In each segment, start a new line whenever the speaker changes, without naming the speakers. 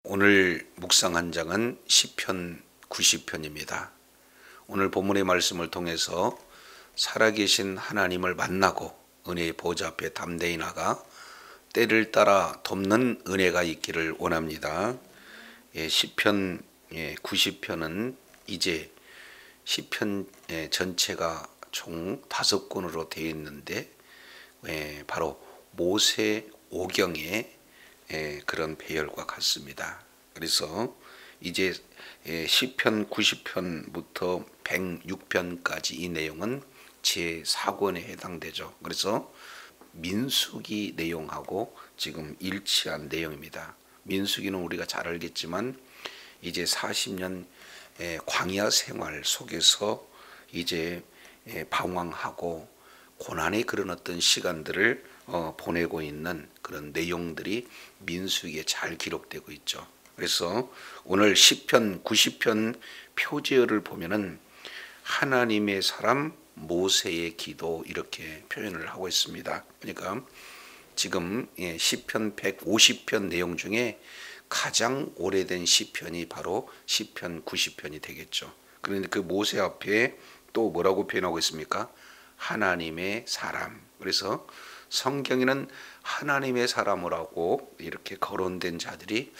오늘 묵상한 장은 시편 90편입니다. 오늘 본문의 말씀을 통해서 살아계신 하나님을 만나고 은혜의 보좌 앞에 담대히 나가 때를 따라 돕는 은혜가 있기를 원합니다. 시편 90편은 이제 시편 전체가 총 5권으로 되어 있는데 바로 모세 오경의 그런 배열과 같습니다. 그래서 이제 시편 90편부터 106편까지 이 내용은 제4권에 해당되죠. 그래서 민수기 내용하고 지금 일치한 내용입니다. 민수기는 우리가 잘 알겠지만 이제 40년 광야 생활 속에서 이제 방황하고 고난의 그런 어떤 시간들을 보내고 있는 그런 내용들이 민수기에 잘 기록되고 있죠. 그래서 오늘 시편 90편 표제어를 보면은 하나님의 사람 모세의 기도 이렇게 표현을 하고 있습니다. 그러니까 지금 시편 150편 내용 중에 가장 오래된 시편이 바로 시편 90편이 되겠죠. 그런데 그 모세 앞에 또 뭐라고 표현하고 있습니까? 하나님의 사람. 그래서 성경에는 하나님의 사람이라고 이렇게 거론된 자들이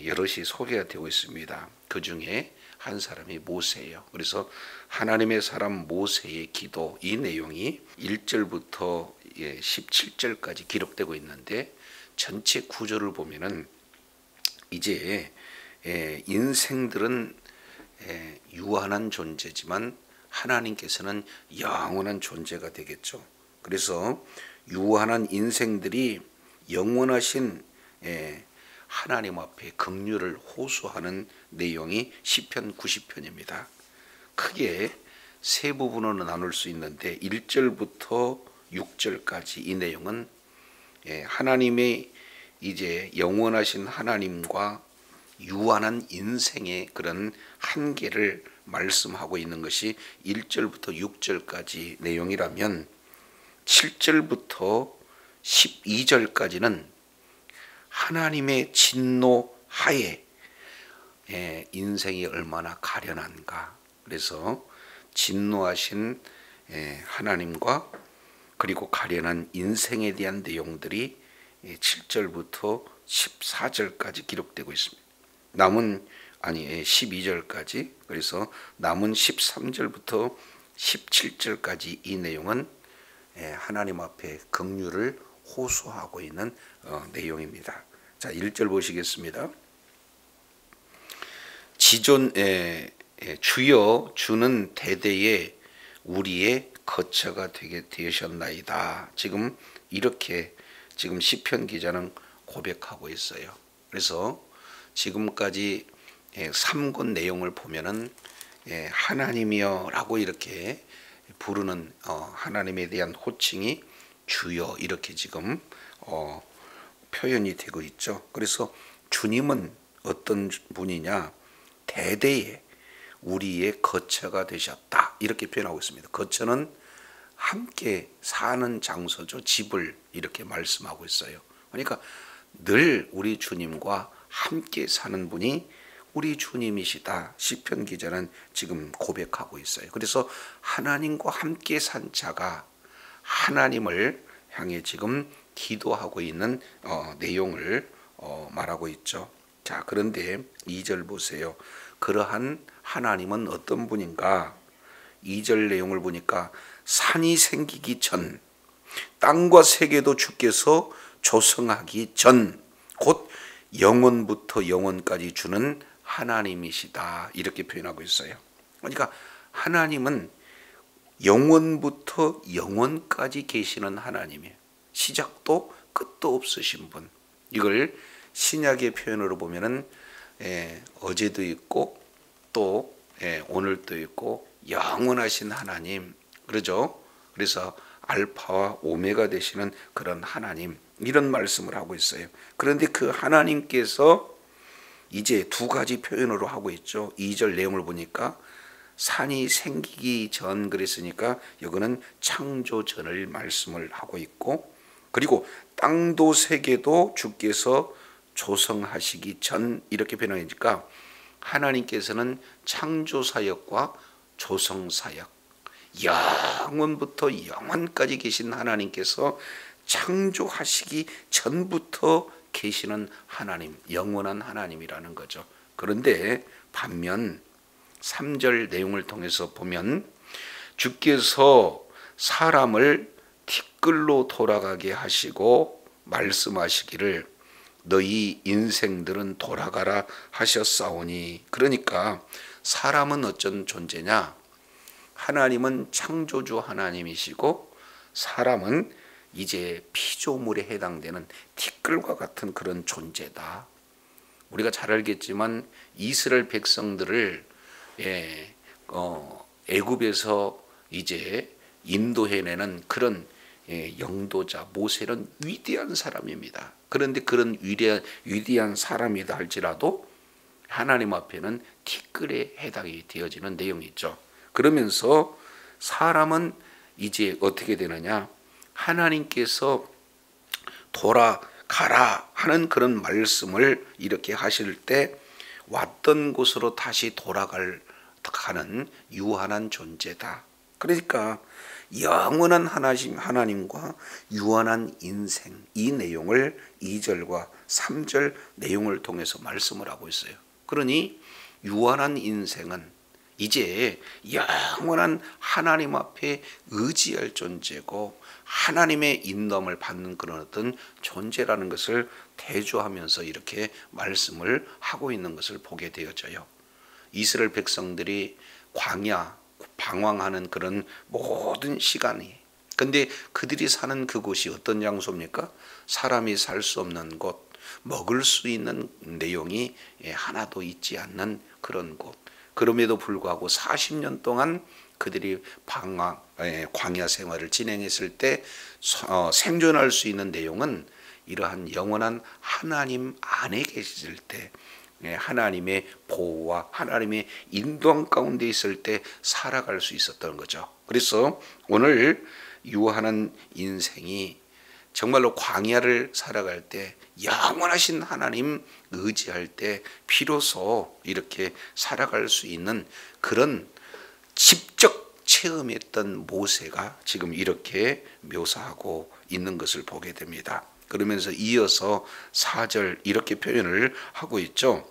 여럿이 소개가 되고 있습니다. 그 중에 한 사람이 모세예요. 그래서 하나님의 사람 모세의 기도, 이 내용이 1절부터 17절까지 기록되고 있는데 전체 구조를 보면은 이제 인생들은 유한한 존재지만 하나님께서는 영원한 존재가 되겠죠. 그래서 유한한 인생들이 영원하신 하나님 앞에 긍휼을 호소하는 내용이 시편 90편입니다. 크게 세 부분으로 나눌 수 있는데 1절부터 6절까지 이 내용은 하나님의 이제 영원하신 하나님과 유한한 인생의 그런 한계를 말씀하고 있는 것이 1절부터 6절까지 내용이라면 7절부터 12절까지는 하나님의 진노 하에 인생이 얼마나 가련한가. 그래서 진노하신 하나님과 그리고 가련한 인생에 대한 내용들이 7절부터 14절까지 기록되고 있습니다. 남은 12절까지, 그래서 남은 13절부터 17절까지 이 내용은 하나님 앞에 긍휼을 호소하고 있는 내용입니다. 자, 1절 보시겠습니다. 지존 주여 주는 대대에 우리의 거처가 되게 되셨나이다. 지금 이렇게 지금 시편 기자는 고백하고 있어요. 그래서 지금까지 3권 내용을 보면은 하나님이여라고 이렇게 부르는 하나님에 대한 호칭이 주여 이렇게 지금 표현이 되고 있죠. 그래서 주님은 어떤 분이냐? 대대에 우리의 거처가 되셨다 이렇게 표현하고 있습니다. 거처는 함께 사는 장소죠. 집을 이렇게 말씀하고 있어요. 그러니까 늘 우리 주님과 함께 사는 분이 우리 주님이시다. 시편 기자는 지금 고백하고 있어요. 그래서 하나님과 함께 산 자가 하나님을 향해 지금 기도하고 있는 내용을 말하고 있죠. 자, 그런데 2절 보세요. 그러한 하나님은 어떤 분인가? 2절 내용을 보니까 산이 생기기 전, 땅과 세계도 주께서 조성하기 전, 곧 영원부터 영원까지 주는 하나님이시다. 이렇게 표현하고 있어요. 그러니까 하나님은 영원부터 영원까지 계시는 하나님이에요. 시작도 끝도 없으신 분. 이걸 신약의 표현으로 보면은 어제도 있고 또 오늘도 있고 영원하신 하나님, 그러죠. 그래서 알파와 오메가 되시는 그런 하나님, 이런 말씀을 하고 있어요. 그런데 그 하나님께서 이제 두 가지 표현으로 하고 있죠. 2절 내용을 보니까 산이 생기기 전 그랬으니까 여기는 창조 전을 말씀을 하고 있고, 그리고 땅도 세계도 주께서 조성하시기 전 이렇게 변하니까 하나님께서는 창조사역과 조성사역, 영원부터 영원까지 계신 하나님께서 창조하시기 전부터 계시는 하나님, 영원한 하나님이라는 거죠. 그런데 반면 3절 내용을 통해서 보면 주께서 사람을 티끌로 돌아가게 하시고 말씀하시기를 너희 인생들은 돌아가라 하셨사오니. 그러니까 사람은 어쩐 존재냐? 하나님은 창조주 하나님이시고 사람은 이제 피조물에 해당되는 티끌과 같은 그런 존재다. 우리가 잘 알겠지만 이스라엘 백성들을 애굽에서 이제 인도해내는 그런 영도자 모세는 위대한 사람입니다. 그런데 그런 위대한 사람이다 할지라도 하나님 앞에는 티끌에 해당이 되어지는 내용이죠. 그러면서 사람은 이제 어떻게 되느냐? 하나님께서 돌아가라 하는 그런 말씀을 이렇게 하실 때 왔던 곳으로 다시 돌아가는 유한한 존재다. 그러니까 영원한 하나님과 유한한 인생, 이 내용을 2절과 3절 내용을 통해서 말씀을 하고 있어요. 그러니 유한한 인생은 이제 영원한 하나님 앞에 의지할 존재고 하나님의 인도함을 받는 그런 어떤 존재라는 것을 대조하면서 이렇게 말씀을 하고 있는 것을 보게 되어져요. 이스라엘 백성들이 광야 방황하는 그런 모든 시간이, 근데 그들이 사는 그곳이 어떤 장소입니까? 사람이 살 수 없는 곳, 먹을 수 있는 내용이 하나도 있지 않는 그런 곳. 그럼에도 불구하고 40년 동안 그들이 광야 생활을 진행했을 때 생존할 수 있는 내용은 이러한 영원한 하나님 안에 계실 때, 하나님의 보호와 하나님의 인도함 가운데 있을 때 살아갈 수 있었던 거죠. 그래서 오늘 유한한 인생이 정말로 광야를 살아갈 때 영원하신 하나님 의지할 때 비로소 이렇게 살아갈 수 있는 그런 직접 체험했던 모세가 지금 이렇게 묘사하고 있는 것을 보게 됩니다. 그러면서 이어서 4절 이렇게 표현을 하고 있죠.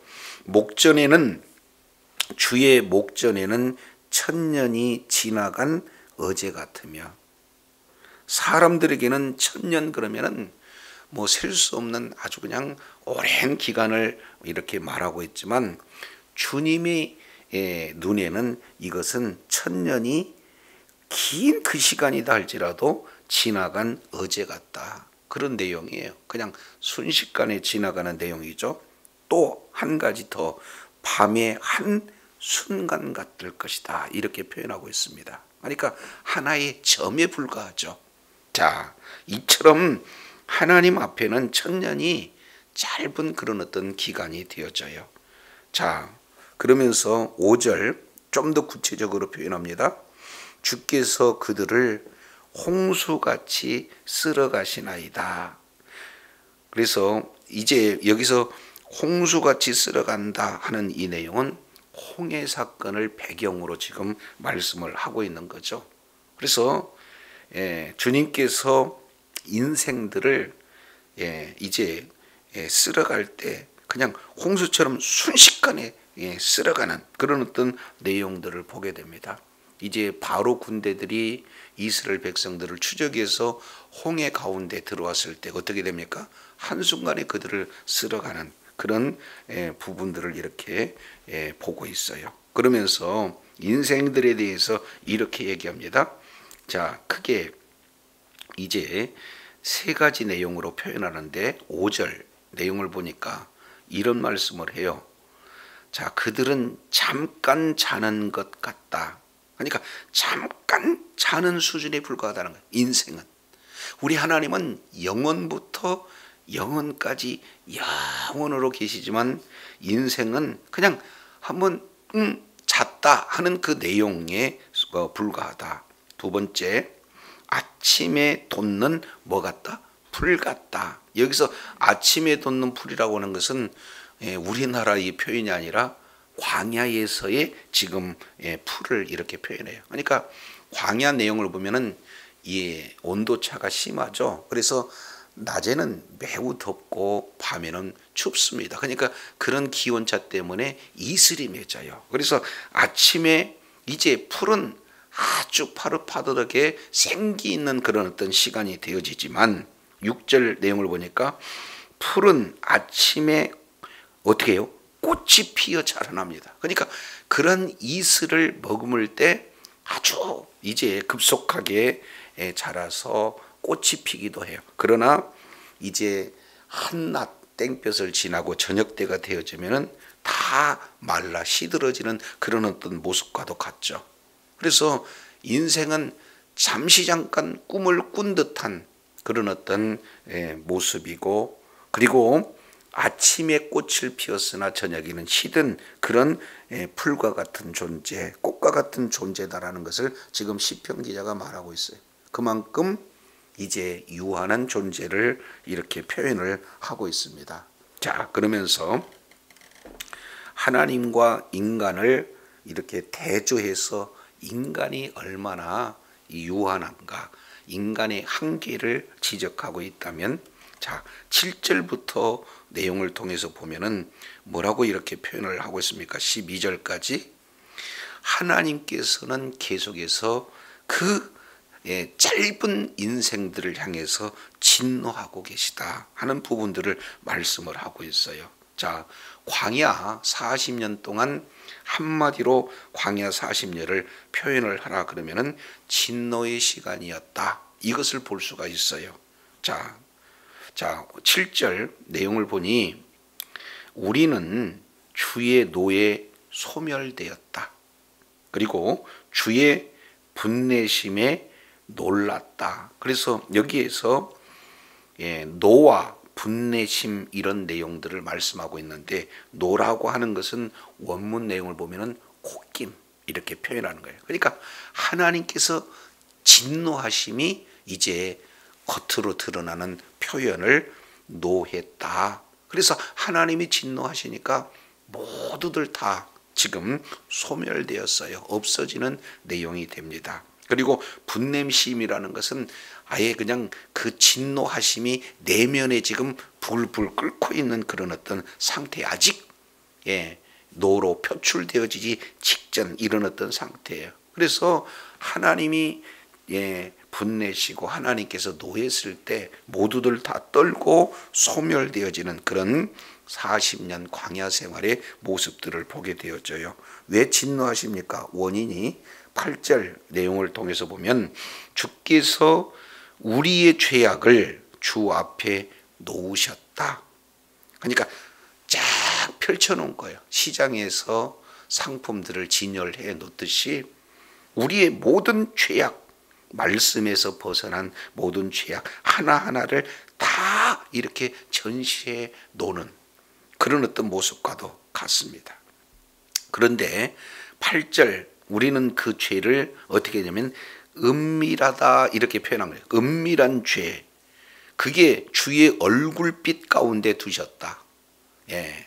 주의 목전에는 천년이 지나간 어제 같으며. 사람들에게는 천년 그러면은 뭐 셀 수 없는 아주 그냥 오랜 기간을 이렇게 말하고 있지만 주님의 눈에는 이것은 천년이 긴 그 시간이다 할지라도 지나간 어제 같다. 그런 내용이에요. 그냥 순식간에 지나가는 내용이죠. 또 한 가지 더, 밤의 한 순간 같을 것이다. 이렇게 표현하고 있습니다. 그러니까 하나의 점에 불과하죠. 자, 이처럼 하나님 앞에는 천년이 짧은 그런 어떤 기간이 되어져요. 자, 그러면서 5절 좀 더 구체적으로 표현합니다. 주께서 그들을 홍수같이 쓸어가시나이다. 그래서 이제 여기서 홍수같이 쓸어간다 하는 이 내용은 홍해 사건을 배경으로 지금 말씀을 하고 있는 거죠. 그래서 주님께서 인생들을 이제 쓸어갈 때 그냥 홍수처럼 순식간에 쓸어가는 그런 어떤 내용들을 보게 됩니다. 이제 바로 군대들이 이스라엘 백성들을 추적해서 홍해 가운데 들어왔을 때 어떻게 됩니까? 한순간에 그들을 쓸어가는 그런 부분들을 이렇게 보고 있어요. 그러면서 인생들에 대해서 이렇게 얘기합니다. 자, 크게 이제 세 가지 내용으로 표현하는데 5절 내용을 보니까 이런 말씀을 해요. 자, 그들은 잠깐 자는 것 같다. 그러니까 잠깐 자는 수준에 불과하다는 거예요. 인생은. 우리 하나님은 영원부터 영원까지 영원으로 계시지만 인생은 그냥 한번 잤다 하는 그 내용에 불과하다. 두 번째, 아침에 돋는 뭐 같다? 불 같다. 여기서 아침에 돋는 풀이라고 하는 것은 우리나라의 표현이 아니라 광야에서의 지금 풀을 이렇게 표현해요. 그러니까 광야 내용을 보면은 온도차가 심하죠. 그래서 낮에는 매우 덥고 밤에는 춥습니다. 그러니까 그런 기온차 때문에 이슬이 맺어요. 그래서 아침에 이제 풀은 아주 파릇파릇하게 생기 있는 그런 어떤 시간이 되어지지만 6절 내용을 보니까 풀은 아침에 어떻게 해요? 꽃이 피어 자라납니다. 그러니까 그런 이슬을 머금을 때 아주 이제 급속하게 자라서 꽃이 피기도 해요. 그러나 이제 한낮 땡볕을 지나고 저녁 때가 되어지면은 다 말라 시들어지는 그런 어떤 모습과도 같죠. 그래서 인생은 잠시 잠깐 꿈을 꾼 듯한 그런 어떤 모습이고, 그리고 아침에 꽃을 피웠으나 저녁에는 시든 그런 풀과 같은 존재, 꽃과 같은 존재다라는 것을 지금 시편 기자가 말하고 있어요. 그만큼 이제 유한한 존재를 이렇게 표현을 하고 있습니다. 자, 그러면서 하나님과 인간을 이렇게 대조해서 인간이 얼마나 유한한가, 인간의 한계를 지적하고 있다면, 자, 7절부터 내용을 통해서 보면은 뭐라고 이렇게 표현을 하고 있습니까? 12절까지 하나님께서는 계속해서 그 짧은 인생들을 향해서 진노하고 계시다 하는 부분들을 말씀을 하고 있어요. 자, 광야 40년 동안 한마디로 광야 40년을 표현을 하라 그러면은 진노의 시간이었다, 이것을 볼 수가 있어요. 자, 7절 내용을 보니 우리는 주의 노에 소멸되었다. 그리고 주의 분내심에 놀랐다. 그래서 여기에서 노와 분내심 이런 내용들을 말씀하고 있는데, 노라고 하는 것은 원문 내용을 보면은 콧김 이렇게 표현하는 거예요. 그러니까 하나님께서 진노하심이 이제 겉으로 드러나는 표현을 노했다. 그래서 하나님이 진노하시니까 모두들 다 지금 소멸되었어요. 없어지는 내용이 됩니다. 그리고 분냄심이라는 것은 아예 그냥 그 진노하심이 내면에 지금 불불 끓고 있는 그런 어떤 상태, 아직 노로 표출되어지지 직전 이런 어떤 상태예요. 그래서 하나님이 분내시고 하나님께서 노했을 때 모두들 다 떨고 소멸되어지는 그런 40년 광야 생활의 모습들을 보게 되어져요. 왜 진노하십니까? 원인이 8절 내용을 통해서 보면 주께서 우리의 죄악을 주 앞에 놓으셨다. 그러니까 쫙 펼쳐놓은 거예요. 시장에서 상품들을 진열해 놓듯이 우리의 모든 죄악, 말씀에서 벗어난 모든 죄악 하나하나를 다 이렇게 전시해 놓는 그런 어떤 모습과도 같습니다. 그런데 8절 우리는 그 죄를 어떻게 하냐면 은밀하다 이렇게 표현한 거예요. 은밀한 죄, 그게 주의 얼굴빛 가운데 두셨다.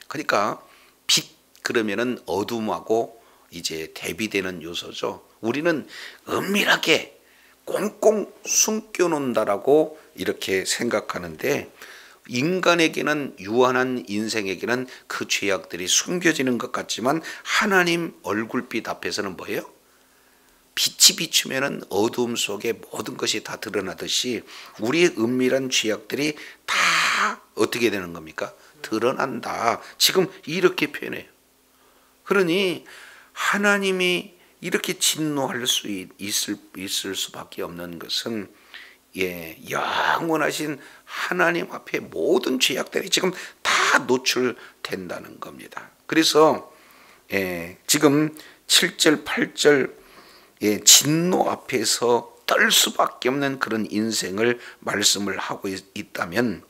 그러니까 빛 그러면은 어둠하고 이제 대비되는 요소죠. 우리는 은밀하게 꽁꽁 숨겨놓는다라고 이렇게 생각하는데, 인간에게는 유한한 인생에게는 그 죄악들이 숨겨지는 것 같지만 하나님 얼굴빛 앞에서는 뭐예요? 빛이 비추면은 어두움 속에 모든 것이 다 드러나듯이 우리의 은밀한 죄악들이 다 어떻게 되는 겁니까? 드러난다. 지금 이렇게 표현해요. 그러니 하나님이 이렇게 진노할 수 있을 수밖에 없는 것은 영원하신 하나님 앞에 모든 죄악들이 지금 다 노출된다는 겁니다. 그래서 지금 7절 8절 진노 앞에서 떨 수밖에 없는 그런 인생을 말씀을 하고 있다면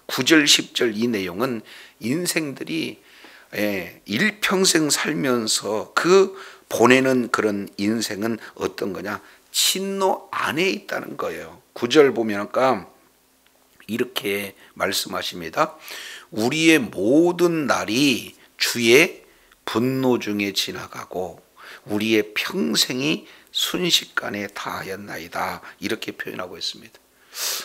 9절 10절 이 내용은 인생들이 일평생 살면서 그 보내는 그런 인생은 어떤 거냐? 진노 안에 있다는 거예요. 9절 보면 아까 이렇게 말씀하십니다. 우리의 모든 날이 주의 분노 중에 지나가고 우리의 평생이 순식간에 다하였나이다. 이렇게 표현하고 있습니다.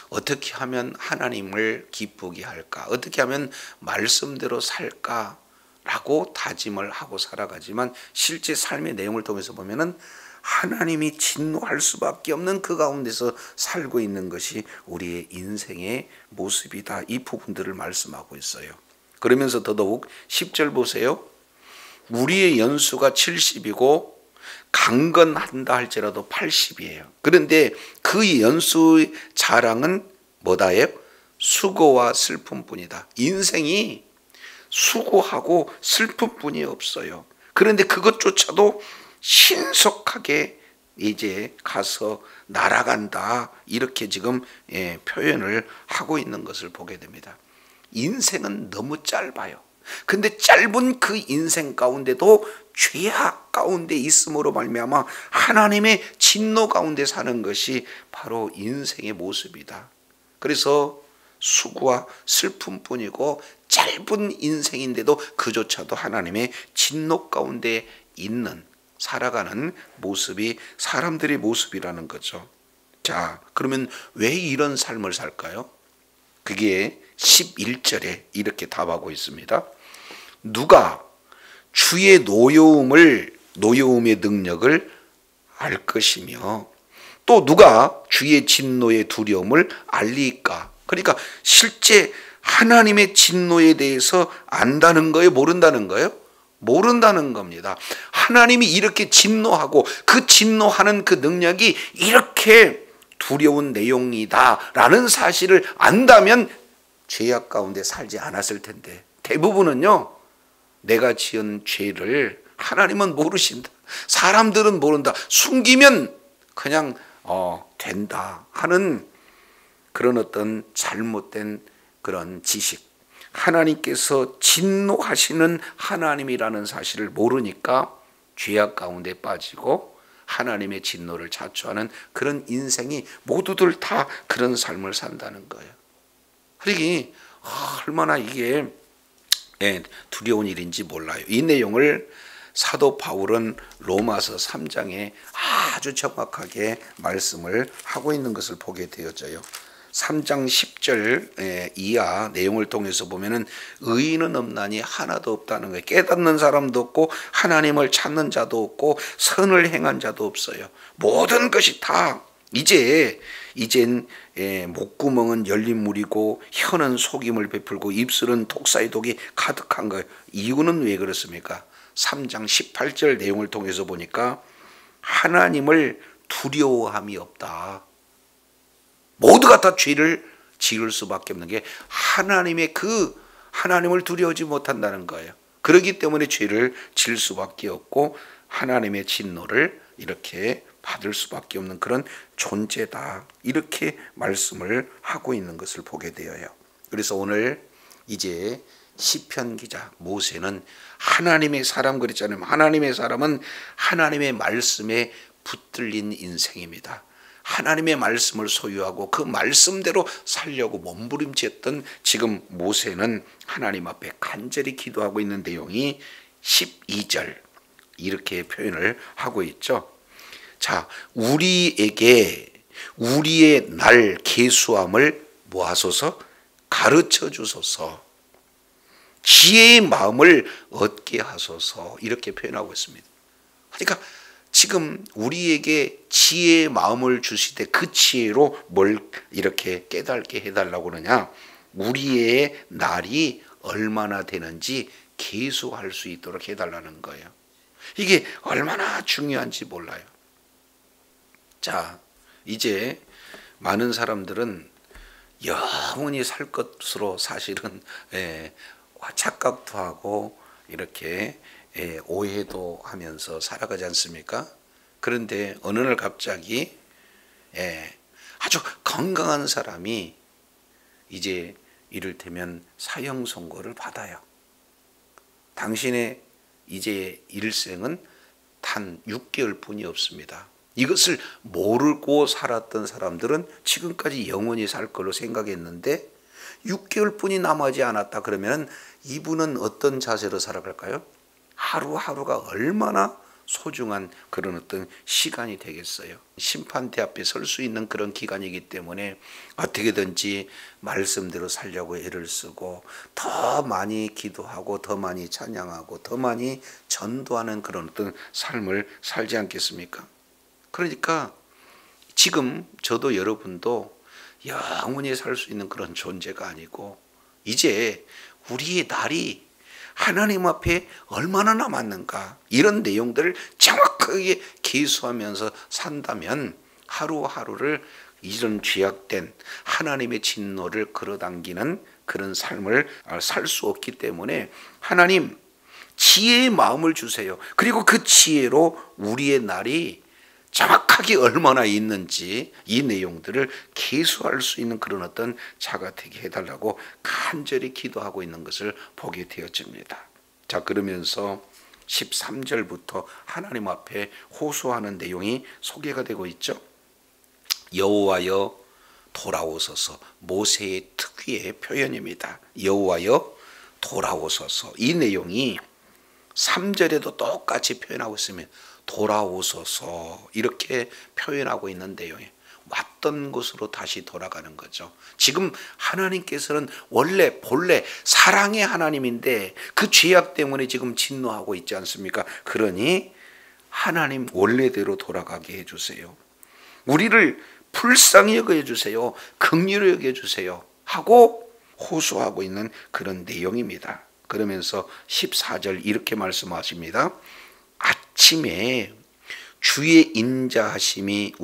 어떻게 하면 하나님을 기쁘게 할까? 어떻게 하면 말씀대로 살까? 라고 다짐을 하고 살아가지만 실제 삶의 내용을 통해서 보면은 하나님이 진노할 수밖에 없는 그 가운데서 살고 있는 것이 우리의 인생의 모습이다. 이 부분들을 말씀하고 있어요. 그러면서 더더욱 10절 보세요. 우리의 연수가 70이고 강건한다 할지라도 80이에요. 그런데 그 연수의 자랑은 뭐다예요? 수고와 슬픔뿐이다. 인생이 수고하고 슬픔뿐이 없어요. 그런데 그것조차도 신속하게 이제 가서 날아간다. 이렇게 지금 표현을 하고 있는 것을 보게 됩니다. 인생은 너무 짧아요. 근데 짧은 그 인생 가운데도 죄악 가운데 있음으로 말미암아 하나님의 진노 가운데 사는 것이 바로 인생의 모습이다. 그래서 수고와 슬픔뿐이고 짧은 인생인데도 그조차도 하나님의 진노 가운데 있는 살아가는 모습이 사람들의 모습이라는 거죠. 자, 그러면 왜 이런 삶을 살까요? 그게 11절에 이렇게 답하고 있습니다. 누가 주의 노여움의 능력을 알 것이며 또 누가 주의 진노의 두려움을 알리까? 그러니까 실제 하나님의 진노에 대해서 안다는 거예요? 모른다는 거예요? 모른다는 겁니다. 하나님이 이렇게 진노하고 그 진노하는 그 능력이 이렇게 두려운 내용이다라는 사실을 안다면 죄악 가운데 살지 않았을 텐데 대부분은요, 내가 지은 죄를 하나님은 모르신다. 사람들은 모른다. 숨기면 그냥 된다 하는 그런 어떤 잘못된 그런 지식, 하나님께서 진노하시는 하나님이라는 사실을 모르니까 죄악 가운데 빠지고 하나님의 진노를 자초하는 그런 인생이 모두들 다 그런 삶을 산다는 거예요. 그러니 얼마나 이게 두려운 일인지 몰라요. 이 내용을 사도 바울은 로마서 3장에 아주 정확하게 말씀을 하고 있는 것을 보게 되어져요. 3장 10절 이하 내용을 통해서 보면은 의인은 없나니 하나도 없다는 거예요. 깨닫는 사람도 없고 하나님을 찾는 자도 없고 선을 행한 자도 없어요. 모든 것이 다 이젠 목구멍은 열린 물이고 혀는 속임을 베풀고 입술은 독사의 독이 가득한 거예요. 이유는 왜 그렇습니까? 3장 18절 내용을 통해서 보니까 하나님을 두려워함이 없다. 모두가 다 죄를 지을 수밖에 없는 게 하나님을 두려워하지 못한다는 거예요. 그렇기 때문에 죄를 지을 수밖에 없고 하나님의 진노를 이렇게 받을 수밖에 없는 그런 존재다. 이렇게 말씀을 하고 있는 것을 보게 되어요. 그래서 오늘 이제 시편 기자 모세는 하나님의 사람 그랬잖아요. 하나님의 사람은 하나님의 말씀에 붙들린 인생입니다. 하나님의 말씀을 소유하고 그 말씀대로 살려고 몸부림쳤던 지금 모세는 하나님 앞에 간절히 기도하고 있는 내용이 12절 이렇게 표현을 하고 있죠. 자, 우리에게 우리의 날 계수함을 뭐하소서? 가르쳐 주소서. 지혜의 마음을 얻게 하소서. 이렇게 표현하고 있습니다. 그러니까 지금 우리에게 지혜의 마음을 주시되 그 지혜로 뭘 이렇게 깨닫게 해달라고 그러냐? 우리의 날이 얼마나 되는지 계수할 수 있도록 해달라는 거예요. 이게 얼마나 중요한지 몰라요. 자, 이제 많은 사람들은 영원히 살 것으로 사실은 착각도 하고 이렇게 오해도 하면서 살아가지 않습니까? 그런데 어느 날 갑자기 아주 건강한 사람이 이제 이를테면 사형 선고를 받아요. 당신의 이제 일생은 단 6개월 뿐이 없습니다. 이것을 모르고 살았던 사람들은 지금까지 영원히 살 걸로 생각했는데 6개월뿐이 남아지 않았다 그러면 이분은 어떤 자세로 살아갈까요? 하루하루가 얼마나 소중한 그런 어떤 시간이 되겠어요. 심판대 앞에 설 수 있는 그런 기간이기 때문에 어떻게든지 말씀대로 살려고 애를 쓰고 더 많이 기도하고 더 많이 찬양하고 더 많이 전도하는 그런 어떤 삶을 살지 않겠습니까? 그러니까 지금 저도 여러분도 영원히 살 수 있는 그런 존재가 아니고 이제 우리의 날이 하나님 앞에 얼마나 남았는가 이런 내용들을 정확하게 계수하면서 산다면 하루하루를 이런 죄악된 하나님의 진노를 끌어당기는 그런 삶을 살 수 없기 때문에 하나님 지혜의 마음을 주세요. 그리고 그 지혜로 우리의 날이 정확하게 얼마나 있는지 이 내용들을 계수할 수 있는 그런 어떤 자가 되게 해달라고 간절히 기도하고 있는 것을 보게 되어집니다. 자, 그러면서 13절부터 하나님 앞에 호소하는 내용이 소개가 되고 있죠. 여호와여 돌아오소서. 모세의 특유의 표현입니다. 여호와여 돌아오소서. 이 내용이 3절에도 똑같이 표현하고 있으면 돌아오소서 이렇게 표현하고 있는 내용이에요. 왔던 곳으로 다시 돌아가는 거죠. 지금 하나님께서는 본래 사랑의 하나님인데 그 죄악 때문에 지금 진노하고 있지 않습니까? 그러니 하나님 원래대로 돌아가게 해주세요. 우리를 불쌍히 여겨주세요. 긍휼히 여겨주세요 하고 호소하고 있는 그런 내용입니다. 그러면서 14절 이렇게 말씀하십니다. 아침에 주의 인자하심이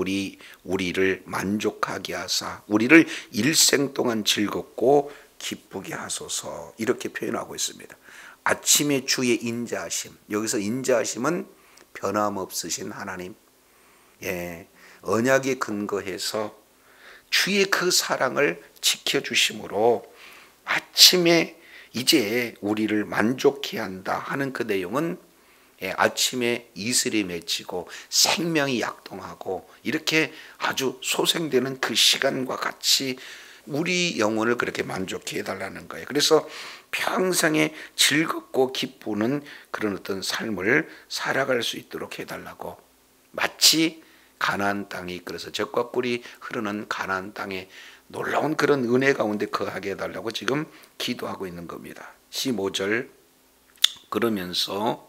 우리를 만족하게 하사 우리를 일생 동안 즐겁고 기쁘게 하소서 이렇게 표현하고 있습니다. 아침에 주의 인자하심, 여기서 인자하심은 변함없으신 하나님, 언약에 근거해서 주의 그 사랑을 지켜주심으로 아침에 이제 우리를 만족해 한다 하는 그 내용은 아침에 이슬이 맺히고 생명이 약동하고 이렇게 아주 소생되는 그 시간과 같이 우리 영혼을 그렇게 만족해 해달라는 거예요. 그래서 평생에 즐겁고 기쁘는 그런 어떤 삶을 살아갈 수 있도록 해달라고, 마치 가나안 땅이 그래서 젖과 꿀이 흐르는 가나안 땅에 놀라운 그런 은혜 가운데 거하게 해달라고 지금 기도하고 있는 겁니다. 15절 그러면서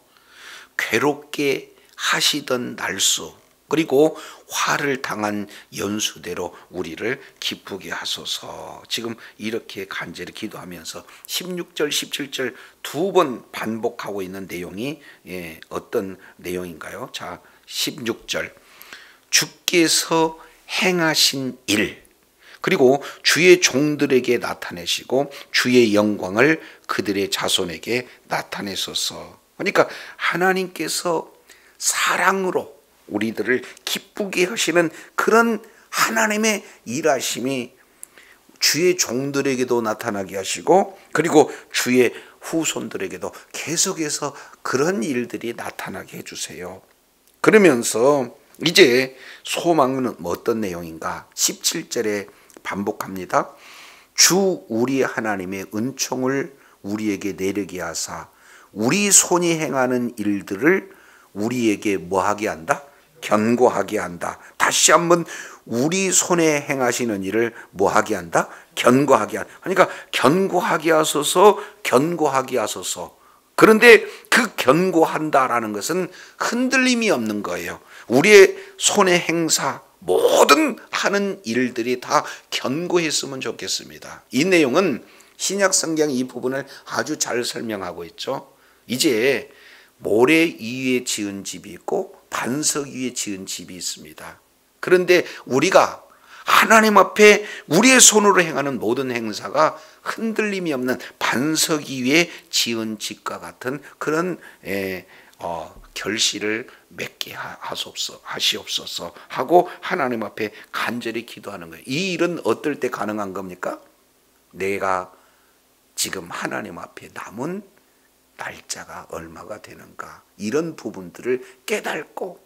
괴롭게 하시던 날수 그리고 화를 당한 연수대로 우리를 기쁘게 하소서. 지금 이렇게 간절히 기도하면서 16절 17절 두 번 반복하고 있는 내용이 어떤 내용인가요? 자, 16절 주께서 행하신 일 그리고 주의 종들에게 나타내시고 주의 영광을 그들의 자손에게 나타내소서. 그러니까 하나님께서 사랑으로 우리들을 기쁘게 하시는 그런 하나님의 일하심이 주의 종들에게도 나타나게 하시고 그리고 주의 후손들에게도 계속해서 그런 일들이 나타나게 해주세요. 그러면서 이제 소망은 어떤 내용인가? 17절에 반복합니다. 주 우리 하나님의 은총을 우리에게 내리게 하사 우리 손이 행하는 일들을 우리에게 뭐하게 한다? 견고하게 한다. 다시 한번 우리 손에 행하시는 일을 뭐하게 한다? 견고하게 한다. 그러니까 견고하게 하소서, 견고하게 하소서. 그런데 그 견고한다라는 것은 흔들림이 없는 거예요. 우리의 손의 행사 모든 하는 일들이 다 견고했으면 좋겠습니다. 이 내용은 신약 성경 이 부분을 아주 잘 설명하고 있죠. 이제 모래 위에 지은 집이 있고 반석 위에 지은 집이 있습니다. 그런데 우리가 하나님 앞에 우리의 손으로 행하는 모든 행사가 흔들림이 없는 반석 위에 지은 집과 같은 그런 결실을 맺게 하시옵소서 하고 하나님 앞에 간절히 기도하는 거예요. 이 일은 어떨 때 가능한 겁니까? 내가 지금 하나님 앞에 남은 날짜가 얼마가 되는가, 이런 부분들을 깨닫고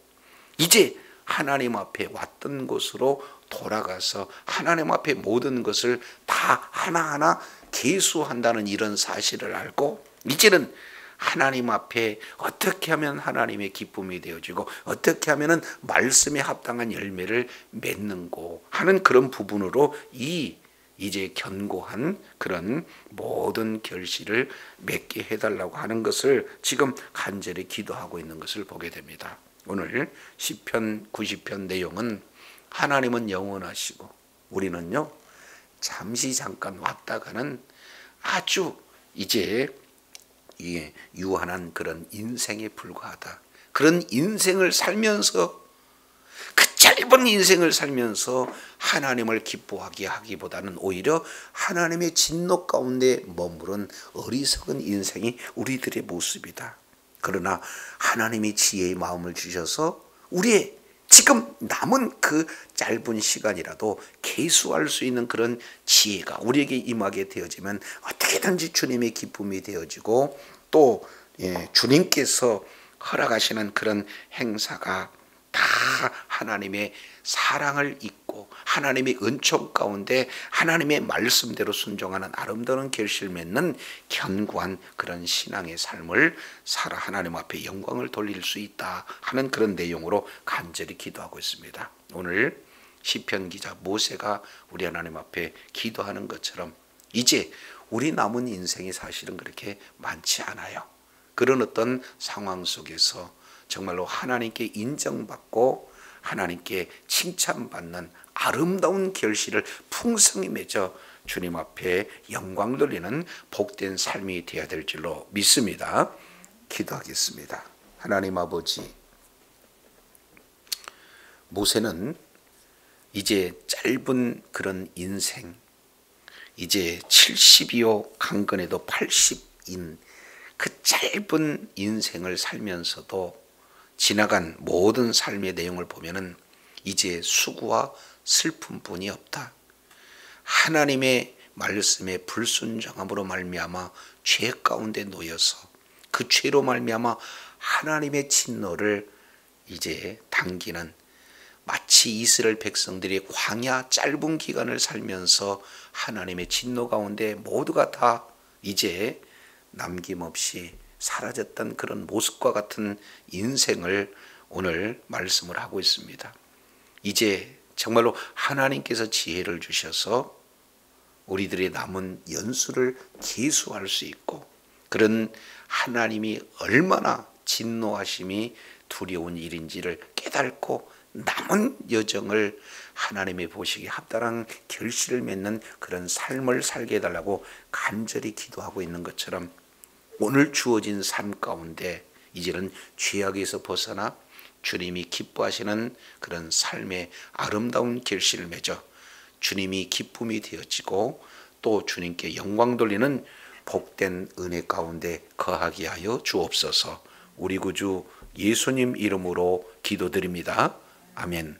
이제 하나님 앞에 왔던 곳으로 돌아가서 하나님 앞에 모든 것을 다 하나하나 계수한다는 이런 사실을 알고 이제는 하나님 앞에 어떻게 하면 하나님의 기쁨이 되어지고 어떻게 하면 말씀에 합당한 열매를 맺는고 하는 그런 부분으로 이제 견고한 그런 모든 결실을 맺게 해달라고 하는 것을 지금 간절히 기도하고 있는 것을 보게 됩니다. 오늘 시편 90편 내용은 하나님은 영원하시고 우리는요 잠시 잠깐 왔다 가는 아주 이제 유한한 그런 인생에 불과하다. 그런 인생을 살면서 그 짧은 인생을 살면서 하나님을 기뻐하게 하기보다는 오히려 하나님의 진노 가운데 머무른 어리석은 인생이 우리들의 모습이다. 그러나 하나님이 지혜의 마음을 주셔서 우리의 지금 남은 그 짧은 시간이라도 계수할 수 있는 그런 지혜가 우리에게 임하게 되어지면 어떻게든지 주님의 기쁨이 되어지고 또 주님께서 허락하시는 그런 행사가 다 하나님의 사랑을 잊고 하나님의 은총 가운데 하나님의 말씀대로 순종하는 아름다운 결실 맺는 견고한 그런 신앙의 삶을 살아 하나님 앞에 영광을 돌릴 수 있다 하는 그런 내용으로 간절히 기도하고 있습니다. 오늘 시편 기자 모세가 우리 하나님 앞에 기도하는 것처럼 이제 우리 남은 인생이 사실은 그렇게 많지 않아요. 그런 어떤 상황 속에서 정말로 하나님께 인정받고 하나님께 칭찬받는 아름다운 결실을 풍성히 맺어 주님 앞에 영광 돌리는 복된 삶이 되어야 될 줄로 믿습니다. 기도하겠습니다. 하나님 아버지, 모세는 이제 짧은 그런 인생, 이제 70이요 강건해도 80인 그 짧은 인생을 살면서도 지나간 모든 삶의 내용을 보면은 이제 수고와 슬픔뿐이 없다. 하나님의 말씀에 불순종함으로 말미암아 죄 가운데 놓여서 그 죄로 말미암아 하나님의 진노를 이제 당기는 마치 이스라엘 백성들이 광야 짧은 기간을 살면서 하나님의 진노 가운데 모두가 다 이제 남김없이 사라졌던 그런 모습과 같은 인생을 오늘 말씀을 하고 있습니다. 이제 정말로 하나님께서 지혜를 주셔서 우리들의 남은 연수를 계수할 수 있고 그런 하나님이 얼마나 진노하심이 두려운 일인지를 깨닫고 남은 여정을 하나님의 보시기에 합당한 결실을 맺는 그런 삶을 살게 해달라고 간절히 기도하고 있는 것처럼 오늘 주어진 삶 가운데 이제는 죄악에서 벗어나 주님이 기뻐하시는 그런 삶의 아름다운 결실을 맺어 주님이 기쁨이 되어지고 또 주님께 영광 돌리는 복된 은혜 가운데 거하게 하여 주옵소서. 우리 구주 예수님 이름으로 기도드립니다. 아멘.